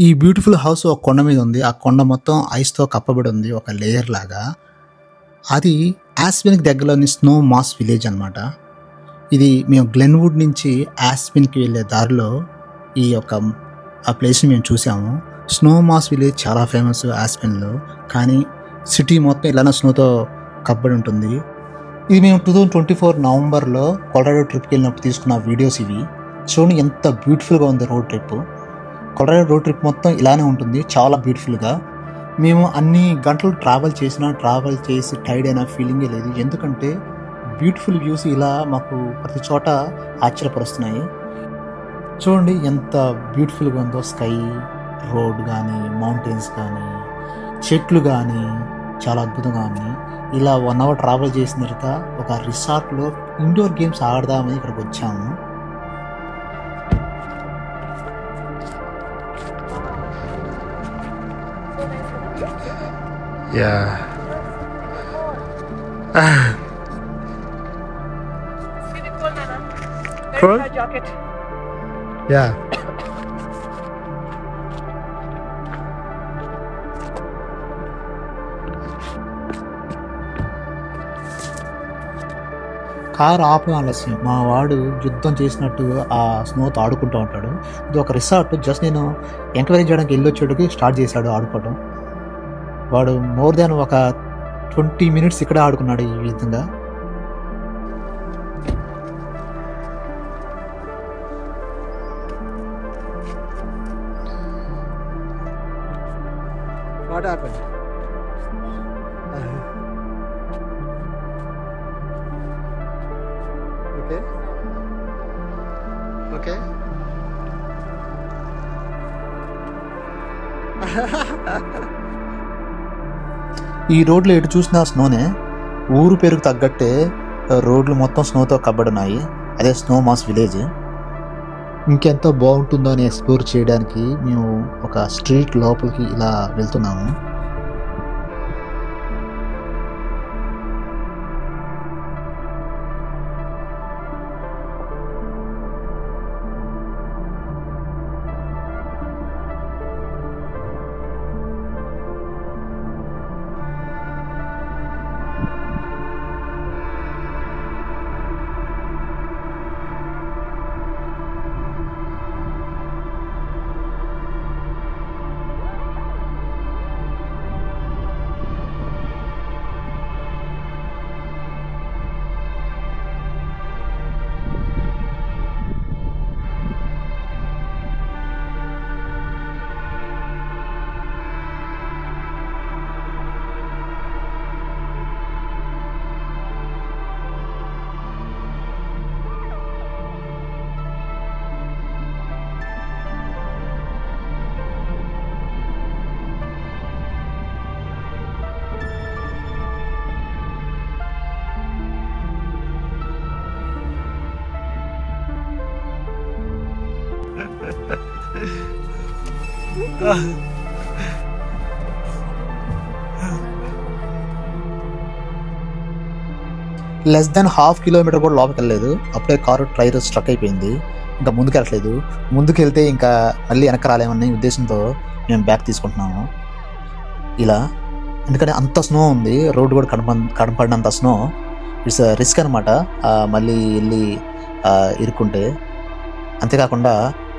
ఈ beautiful house ఒక కొండ మీద ఉంది. ఆ కొండ మొత్తం ఐస్‌తో కప్పబడి ఉంది. ఒక లేయర్ లాగా. అది ఆస్పెన్‌కి దగ్గరలోని స్నో మాస్ విలేజ్ అనమాట. ఇది మేము గ్లెన్‌వుడ్ నుంచి ఆస్పెన్‌కి వెళ్ళే దారిలో ఈ యొక్క ఆ ప్లేస్‌ని మేము చూసాము. స్నో మాస్ విలేజ్ చాలా ఫేమస్ ఆస్పెన్‌లో. కానీ సిటీ మొత్తం ఇలానే స్నోతో కప్పబడి ఉంటుంది. ఇది మేము 2024 నవంబర్‌లో కొలరాడో ట్రిప్‌కి వెళ్ళినప్పుడు తీసుకున్న వీడియోస్ ఇవి. చూడండి ఎంత బ్యూటిఫుల్‌గా ఉంది road trip. Colorado road trip మొత్తం ఇలానే ఉంటుంది. చాలా బ్యూటిఫుల్‌గా. మేము అన్ని గంటలు ట్రావెల్ చేసి టైర్డ్ అయిన ఫీలింగే లేదు. ఎందుకంటే బ్యూటిఫుల్ వ్యూస్ ఇలా మాకు ప్రతి చోట ఆశ్చర్యపరుస్తున్నాయి. చూడండి ఎంత బ్యూటిఫుల్‌గా ఉందో స్కై, రోడ్ కానీ, మౌంటైన్స్ కానీ, చెట్లు కానీ చాలా అద్భుతంగా ఉన్నాయి. ఇలా 1 అవర్ ట్రావెల్ చేసిన తర్వాత ఒక రిసార్ట్లో ఇండోర్ గేమ్స్ ఆడదామని ఇక్కడికి వచ్చాము. Yeah. Cool? Jacket. Yeah. Car ఆపడం ఆలస్యం. మా వాడు యుద్ధం చేసినట్టు ఆ స్నోతో ఆడుకుంటూ ఉంటాడు. ఇది ఒక రిసార్ట్. జస్ట్ నేను ఎంక్వైరీ చేయడానికి వెళ్ళొచ్చేటికి స్టార్ట్ చేశాడు ఆడుకోవడం. వాడు మోర్ దాన్ ఒక 20 మినిట్స్ ఇక్కడ ఆడుకున్నాడు ఈ విధంగా. What happened? Okay. Okay. ఈ రోడ్లు ఎటు చూసినా స్నోనే. ఊరు పేరుకు తగ్గట్టే రోడ్లు మొత్తం స్నోతో కప్పబడినాయి. అదే స్నో మాస్ విలేజ్. ఇంకెంతో బాగుంటుందో అని ఎక్స్ప్లోర్ చేయడానికి మేము ఒక స్ట్రీట్ లోపలికి ఇలా వెళ్తున్నాము. లెస్ దెన్ ½ కిలోమీటర్ కూడా లోపలికి వెళ్ళలేదు. అప్పుడే కారు టైర్ స్ట్రక్ అయిపోయింది. ఇంకా ముందుకు వెళ్ళట్లేదు. ముందుకు వెళ్తే ఇంకా మళ్ళీ వెనక్కి రాలేమని ఉద్దేశంతో మేము బ్యాక్ తీసుకుంటున్నాము ఇలా. ఎందుకంటే అంత స్నో ఉంది. రోడ్డు కూడా కనపడినంత స్నో. ఇట్స్ రిస్క్ అనమాట మళ్ళీ వెళ్ళి ఇరుక్కుంటే. అంతేకాకుండా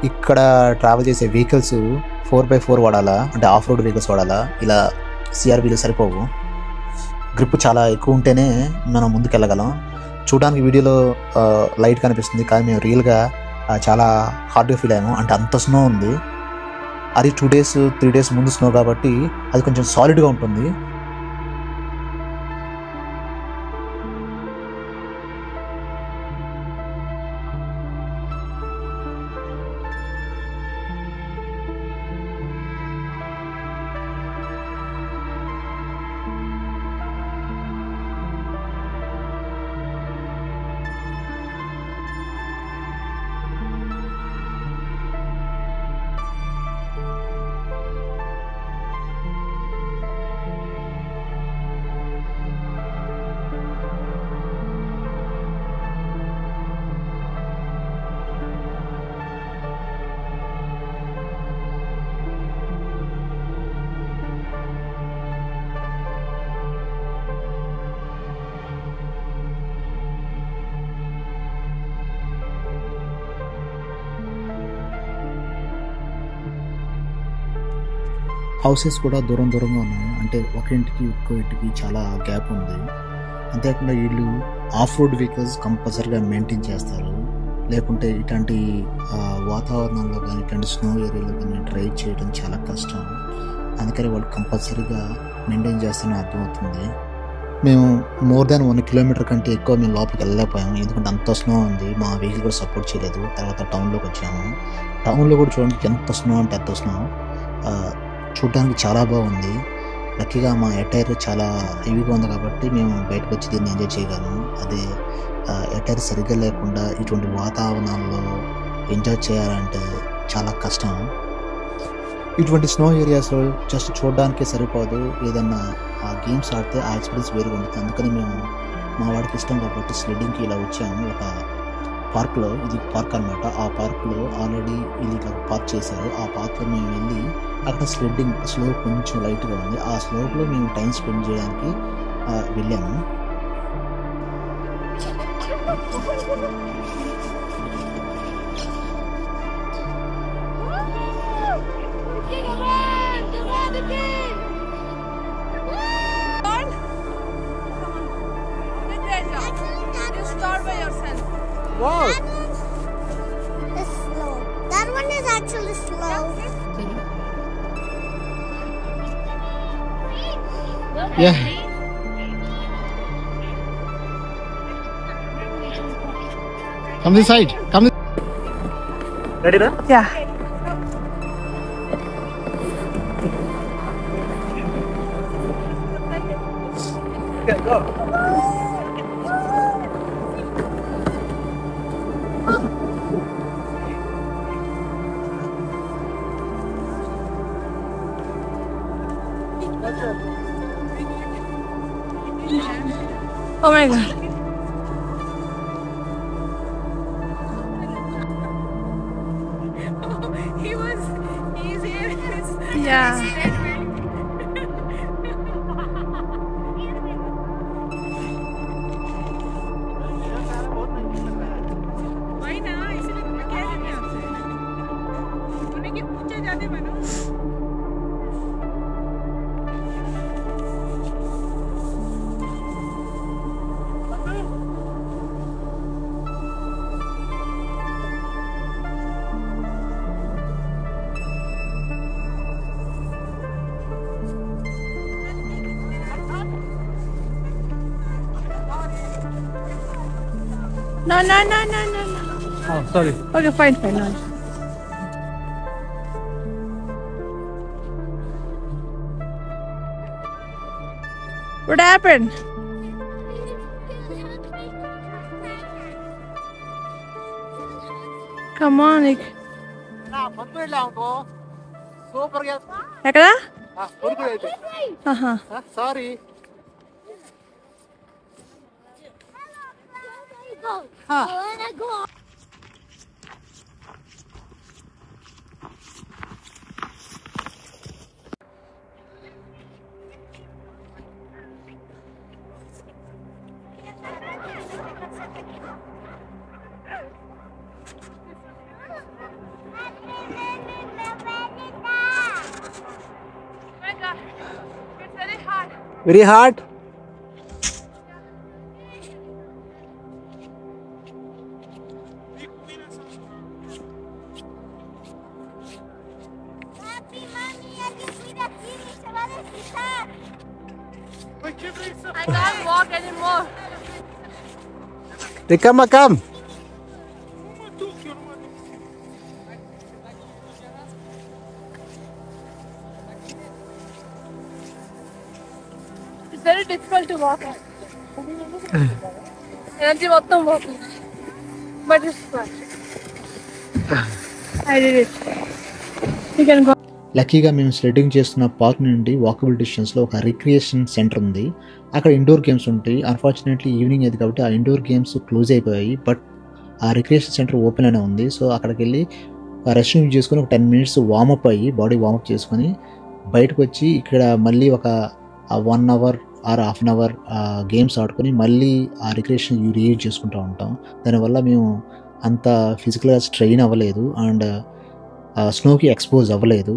ఇక్కడ ట్రావెల్ చేసే వెహికల్స్ 4x4 వాడాలా, అంటే ఆఫ్ రోడ్ వెహికల్స్ వాడాలా. ఇలా సిఆర్బీలు సరిపోవు. గ్రిప్ చాలా ఎక్కువ ఉంటేనే మనం ముందుకు వెళ్ళగలం. చూడడానికి వీడియోలో లైట్ కనిపిస్తుంది, కానీ మేము రియల్గా చాలా హార్డ్గా ఫీల్ అయ్యాము. అంటే అంత స్నో ఉంది. అది 2 days 3 days ముందు స్నో కాబట్టి అది కొంచెం సాలిడ్గా ఉంటుంది. హౌసెస్ కూడా దూరం దూరంగా ఉన్నాయి, అంటే ఒక ఇంటికి ఇంకో ఇంటికి చాలా గ్యాప్ ఉంది. అంతేకాకుండా వీళ్ళు ఆఫ్ రోడ్ వెహికల్స్ కంపల్సరీగా మెయింటైన్ చేస్తారు, లేకుంటే ఇట్లాంటి వాతావరణంలో కానీ ఇట్లాంటి స్నో ఏరియాలో కానీ డ్రైవ్ చేయడం చాలా కష్టం. అందుకని వాళ్ళు కంపల్సరీగా మెయింటైన్ చేస్తారని అర్థమవుతుంది. మేము మోర్ దాన్ 1 కిలోమీటర్ కంటే ఎక్కువ మేము లోపలికి వెళ్ళలేకపోయాము, ఎందుకంటే అంత స్నో ఉంది. మా వెహికల్ కూడా సపోర్ట్ చేయలేదు. తర్వాత టౌన్లోకి వచ్చాము. టౌన్లో కూడా చూడండి ఎంత స్నో అంటే అంత స్నో. చూడడానికి చాలా బాగుంది. లక్కీగా మా ఎటైర్ చాలా హెవీగా ఉంది కాబట్టి మేము బయటకు వచ్చి దీన్ని ఎంజాయ్ చేయగలము. అదే ఎటైర్ సరిగ్గా లేకుండా ఇటువంటి వాతావరణాల్లో ఎంజాయ్ చేయాలంటే చాలా కష్టం. ఇటువంటి స్నో ఏరియాస్లో జస్ట్ చూడడానికే సరిపోదు, ఏదన్నా గేమ్స్ ఆడితే ఆ ఎక్స్పీరియన్స్ వేరుగా ఉంటుంది. అందుకని మేము మా వాడికి ఇష్టం కాబట్టి స్లెడ్డింగ్కి ఇలా వచ్చాము. ఒక పార్క్లో, ఇది పార్క్ అనమాట, ఆ పార్క్లో ఆల్రెడీ వీళ్ళు ఇట్లా పార్క్ చేశారు. ఆ పార్క్లో మేము వెళ్ళి అక్కడ స్లెడ్డింగ్ స్లోప్ కొంచెం లైట్గా ఉంది, ఆ స్లోప్లో మేము టైం స్పెండ్ చేయడానికి వెళ్ళాము. Wow. It's slow. That one is actually slow. Yeah. Come this side. Come this. Ready now? Yeah. Okay, go. Oh my god. He's here. Yeah. वही ना, इसलिए मैं कह रही थी आपसे। उन्हें कि पूछे जाते बनो। No. Oh, sorry. Okay, fine. No. What happened? Come on, Nick. Super gas. ఎక్కడ? Sorry. I wanna go. Oh my God, it's very hard. Very hard. Happy mommy, I can see the finish. Se va a deslizar. I can't walk anymore. Come. It's very difficult to walk. Energy మొత్తం పోతుంది. But it's fun. I did it. You can go. లక్కీగా మేము sledding చేస్తున్న park నుండి walkable డిస్టెన్స్లో ఒక recreation centre ఉంది. అక్కడ ఇండోర్ గేమ్స్ ఉంటాయి. అన్ఫార్చునేట్లీ ఈవినింగ్ అయింది కాబట్టి ఆ ఇండోర్ గేమ్స్ క్లోజ్ అయిపోయాయి, బట్ ఆ రిక్రియేషన్ సెంటర్ ఓపెన్ అనే ఉంది. సో అక్కడికి వెళ్ళి రెస్ట్ యూజ్ చేసుకొని ఒక 10 minutes వార్మప్ అయ్యి బాడీ వార్మప్ చేసుకొని బయటకు వచ్చి ఇక్కడ మళ్ళీ ఒక 1 hour or half an hour games ఆడుకొని మళ్ళీ ఆ రిక్రియేషన్ యూజ్ చేసుకుంటూ ఉంటాం. దానివల్ల మేము అంత ఫిజికల్గా స్ట్రెయిన్ అవ్వలేదు అండ్ స్నోకి ఎక్స్పోజ్ అవ్వలేదు.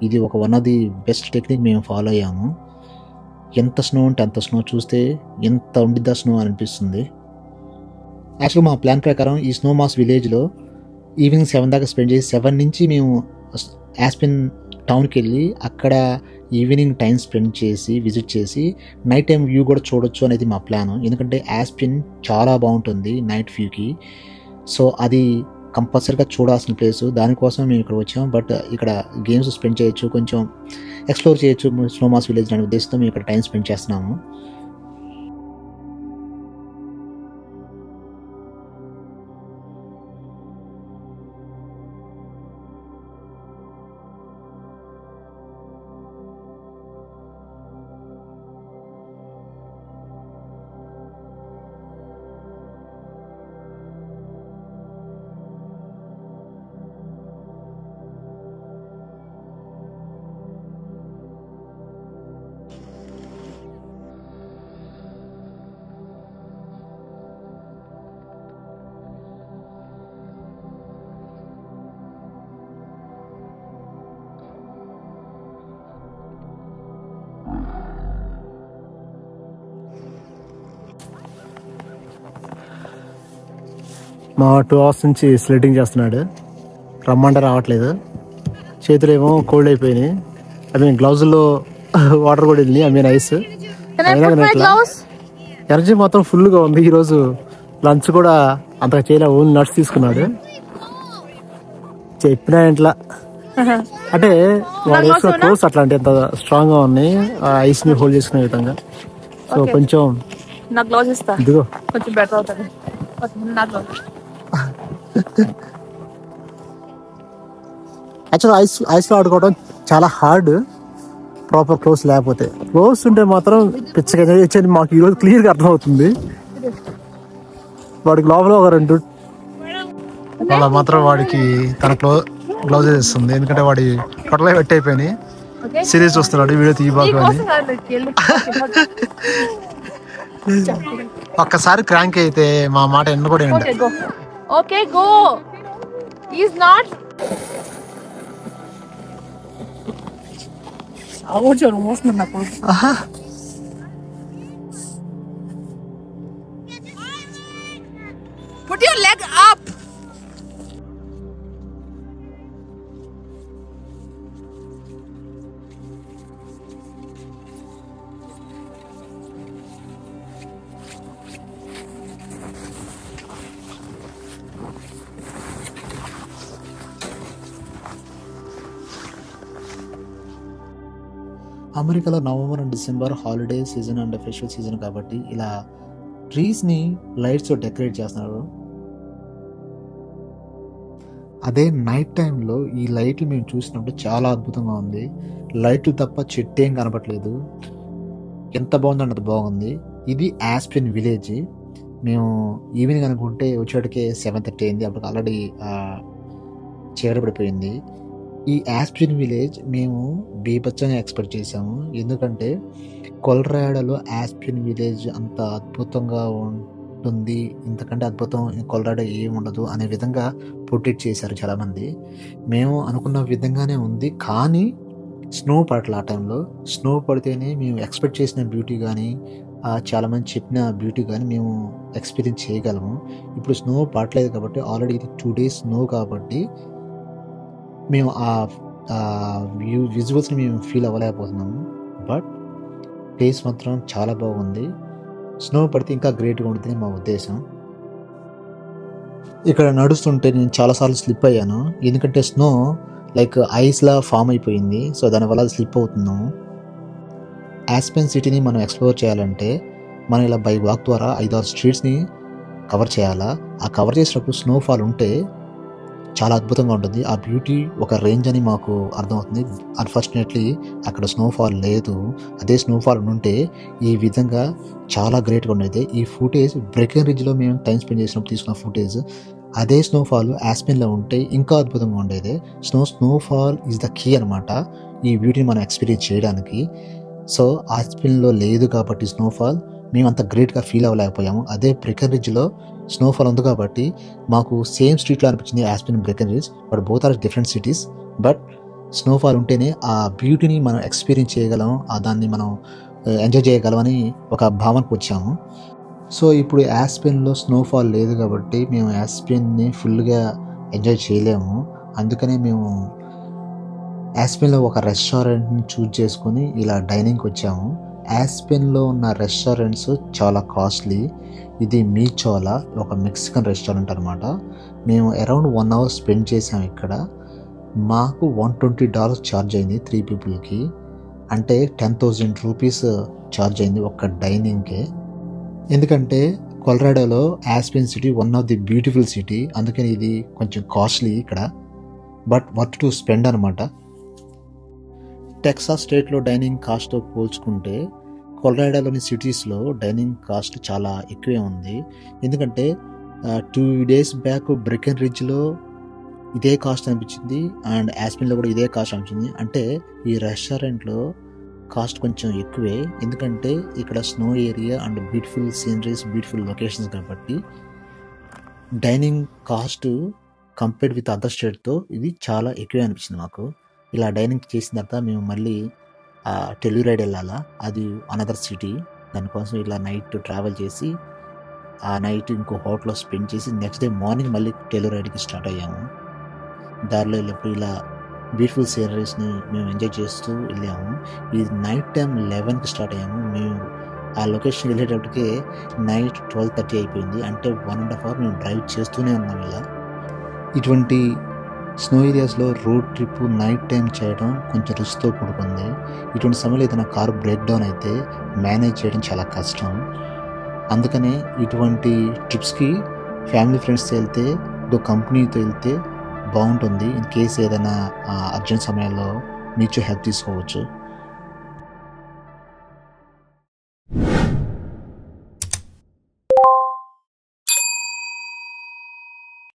ఇది one of the best technique మేము ఫాలో అయ్యాము. ఎంత స్నో ఉంటే అంత స్నో, చూస్తే ఎంత ఉండిద్దా స్నో అనిపిస్తుంది. యాక్చువల్గా మా ప్లాన్ ప్రకారం ఈ స్నో మాస్ విలేజ్లో ఈవినింగ్ 7 దాకా స్పెండ్ చేసి 7 నుంచి మేము ఆస్పెన్ టౌన్కి వెళ్ళి అక్కడ ఈవినింగ్ టైం స్పెండ్ చేసి విజిట్ చేసి నైట్ టైం వ్యూ కూడా చూడొచ్చు అనేది మా ప్లాన్. ఎందుకంటే ఆస్పెన్ చాలా బాగుంటుంది నైట్ వ్యూకి. సో అది కంపల్సరీగా చూడాల్సిన ప్లేసు. దానికోసం మేము ఇక్కడ వచ్చాం. బట్ ఇక్కడ గేమ్స్ స్పెండ్ చేయొచ్చు, కొంచెం ఎక్స్ప్లోర్ చేయొచ్చు స్నో మాస్ విలేజ్ అనే ఉద్దేశంతో మేము ఇక్కడ టైం స్పెండ్ చేస్తున్నాము. మా 2 hours నుంచి స్లెడ్డింగ్ చేస్తున్నాడు. రమ్మంటే రావట్లేదు. చేతులు ఏమో కోల్డ్ అయిపోయినాయి. గ్లౌజుల్లో వాటర్ కూడా వెళ్ళి ఐస్. ఎనర్జీ మొత్తం ఫుల్గా ఉంది. ఈరోజు లంచ్ కూడా అంతగా చేయలే, ఓన్లీ నట్స్ తీసుకున్నాడు. చెప్పినా ఇంట్లో అంటే వాడు వేసుకున్న క్లోత్స్ అట్లాంటి ఎంత స్ట్రాంగ్ గా ఉన్నాయి ఐస్ ని హోల్డ్ చేసుకునే విధంగా. సో కొంచెం ఇదిగో కొంచెం బెటర్ అవుతుంది. యాక్చువల్ ఐస్ లో ఆడుకోవడం చాలా హార్డ్, ప్రాపర్ క్లోత్స్ లేకపోతే. క్లోత్స్ ఉంటే మాత్రం పిచ్చగా ఎంజాయ్ చేయొచ్చని మాకు ఈరోజు క్లియర్గా అర్థమవుతుంది. వాడికి లోపల ఒక 2 అలా మాత్రం వాడికి తన గ్లౌజెస్ ఇస్తుంది. ఎందుకంటే వాడి టోటల్గా వెట్ అయిపోయినాయి. సిరీస్ చూస్తున్నాడు, వీడియో తీయబాకు అని. ఒక్కసారి క్రాంక్ అయితే మా మాట ఎన్న కూడా ఏంటి. Okay go. ఈజ్ నాట్ అవోచరు మోస్న నాకు. Put your leg up. అమెరికాలో November and December holiday season and festival season కాబట్టి ఇలా ట్రీస్ని లైట్స్తో డెకరేట్ చేస్తున్నారు. అదే నైట్ టైంలో ఈ లైట్లు మేము చూసినప్పుడు చాలా అద్భుతంగా ఉంది. లైట్లు తప్ప చెట్టు ఏం కనపట్లేదు. ఎంత బాగుందంటే అంత బాగుంది. ఇది ఆస్పెన్ విలేజ్. మేము ఈవినింగ్ అనుకుంటే వచ్చేటికే 7:30 అయింది. అప్పుడు ఆల్రెడీ చీకటి పడిపోయింది. ఈ ఆస్పెన్ విలేజ్ మేము బీభత్సంగా ఎక్స్పెక్ట్ చేసాము. ఎందుకంటే కొలరాడోలో ఆస్పెన్ విలేజ్ అంత అద్భుతంగా ఉంటుంది, ఇంతకంటే అద్భుతం కొలరాడో ఏమి ఉండదు అనే విధంగా ప్రొటెక్ట్ చేశారు చాలామంది. మేము అనుకున్న విధంగానే ఉంది, కానీ స్నో పడట్ల. ఆ టైంలో స్నో పడితేనే మేము ఎక్స్పెక్ట్ చేసిన బ్యూటీ కానీ చాలామంది చెప్పిన బ్యూటీ కానీ మేము ఎక్స్పీరియన్స్ చేయగలము. ఇప్పుడు స్నో పడట్లేదు కాబట్టి ఆల్రెడీ ఇది 2 days స్నో కాబట్టి మేము ఆ విజువల్స్ని మేము ఫీల్ అవ్వలేకపోతున్నాము. బట్ ప్లేస్ మాత్రం చాలా బాగుంది. స్నో పడితే ఇంకా గ్రేట్గా ఉంటుందని మా ఉద్దేశం. ఇక్కడ నడుస్తుంటే నేను చాలాసార్లు స్లిప్ అయ్యాను. ఎందుకంటే స్నో లైక్ ఐస్లా ఫామ్ అయిపోయింది. సో దానివల్ల స్లిప్ అవుతున్నాము. ఆస్పెన్ సిటీని మనం ఎక్స్ప్లోర్ చేయాలంటే మనం ఇలా బై వాక్ ద్వారా 5-6 స్ట్రీట్స్ని కవర్ చేయాలా. ఆ కవర్ చేసినప్పుడు స్నోఫాల్ ఉంటే చాలా అద్భుతంగా ఉంటుంది. ఆ బ్యూటీ ఒక రేంజ్ అని మాకు అర్థమవుతుంది. అన్ఫార్చునేట్లీ అక్కడ స్నోఫాల్ లేదు. అదే స్నోఫాల్ ఉంటే ఈ విధంగా చాలా గ్రేట్గా ఉండేది. ఈ ఫుటేజ్ బ్రెకెన్రిడ్జ్లో మేము టైం స్పెండ్ చేసినప్పుడు తీసుకున్న ఫుటేజ్. అదే స్నోఫాల్ ఆస్పెన్లో ఉంటే ఇంకా అద్భుతంగా ఉండేది. స్నోఫాల్ ఈజ్ ద కీ అనమాట ఈ బ్యూటీని మనం ఎక్స్పీరియన్స్ చేయడానికి. సో ఆస్పెన్లో లేదు కాబట్టి స్నోఫాల్ మేము అంత గ్రేట్గా ఫీల్ అవ్వలేకపోయాము. అదే బ్రెకెన్రిడ్జ్లో స్నోఫాల్ ఉంది కాబట్టి మాకు సేమ్ స్ట్రీట్లో అనిపించింది Aspen Breckenridge. But both are different cities. But snowfall ఉంటేనే ఆ బ్యూటీని మనం ఎక్స్పీరియన్స్ చేయగలం, దాన్ని మనం ఎంజాయ్ చేయగలమని ఒక భావనకు వచ్చాము. సో ఇప్పుడు యాస్పెన్లో స్నోఫాల్ లేదు కాబట్టి మేము యాస్పెన్ని ఫుల్గా ఎంజాయ్ చేయలేము. అందుకనే మేము యాస్పెన్లో ఒక రెస్టారెంట్ని చూజ్ చేసుకొని ఇలా డైనింగ్కి వచ్చాము. యాస్పెన్లో ఉన్న రెస్టారెంట్స్ చాలా కాస్ట్లీ. ఇది మీచోలా, ఒక మెక్సికన్ రెస్టారెంట్ అనమాట. మేము అరౌండ్ 1 hour స్పెండ్ చేసాము ఇక్కడ. మాకు $120 ఛార్జ్ అయింది 3 peopleకి. అంటే 10,000 రూపీస్ ఛార్జ్ అయింది ఒక్క డైనింగ్కే. ఎందుకంటే కొలరాడోలో Aspen city one of the beautiful city, అందుకని ఇది కొంచెం కాస్ట్లీ ఇక్కడ, బట్ వర్త్ టు స్పెండ్ అనమాట. టెక్సాస్ స్టేట్లో డైనింగ్ కాస్ట్తో పోల్చుకుంటే కొలరాడోలోని సిటీస్లో డైనింగ్ కాస్ట్ చాలా ఎక్కువే ఉంది. ఎందుకంటే 2 days బ్యాక్ బ్రికెన్ రిడ్జ్లో ఇదే కాస్ట్ అనిపించింది అండ్ యాస్పెన్లో కూడా ఇదే కాస్ట్ అనిపించింది. అంటే ఈ రెస్టారెంట్లో కాస్ట్ కొంచెం ఎక్కువే, ఎందుకంటే ఇక్కడ snow area and beautiful sceneries, beautiful locations కాబట్టి dining cost compared with other స్టేట్తో ఇది చాలా ఎక్కువే అనిపించింది మాకు. ఇలా డైనింగ్ చేసిన తర్వాత మేము మళ్ళీ టెల్యూరైడ్ వెళ్ళాలా, అది అనదర్ సిటీ. దానికోసం ఇలా నైట్ ట్రావెల్ చేసి ఆ నైట్ ఇంకో హోటల్లో స్పెండ్ చేసి నెక్స్ట్ డే మార్నింగ్ మళ్ళీ టెల్యూరైడ్కి స్టార్ట్ అయ్యాము. దారిలో వెళ్ళినప్పుడు ఇలా బ్యూటిఫుల్ సీనరీస్ని మేము ఎంజాయ్ చేస్తూ వెళ్ళాము. ఇది నైట్ టైం 11కి స్టార్ట్ అయ్యాము. మేము ఆ లొకేషన్ వెళ్ళేటప్పటికే నైట్ 12:30 అయిపోయింది. అంటే 1.5 hour మేము డ్రైవ్ చేస్తూనే ఉన్నాం. ఇలా ఇటువంటి స్నో ఏరియాస్లో రోడ్ ట్రిప్ నైట్ టైం చేయడం కొంచెం రిస్క్తో కూడుకుంది. ఇటువంటి సమయంలో ఏదైనా కారు బ్రేక్ డౌన్ అయితే మేనేజ్ చేయడం చాలా కష్టం. అందుకనే ఇటువంటి ట్రిప్స్కి ఫ్యామిలీ ఫ్రెండ్స్తో వెళ్తే, కంపెనీతో వెళ్తే బాగుంటుంది. ఇన్ కేస్ ఏదైనా అర్జెంట్ సమయాల్లో నీచో హెల్ప్ తీసుకోవచ్చు.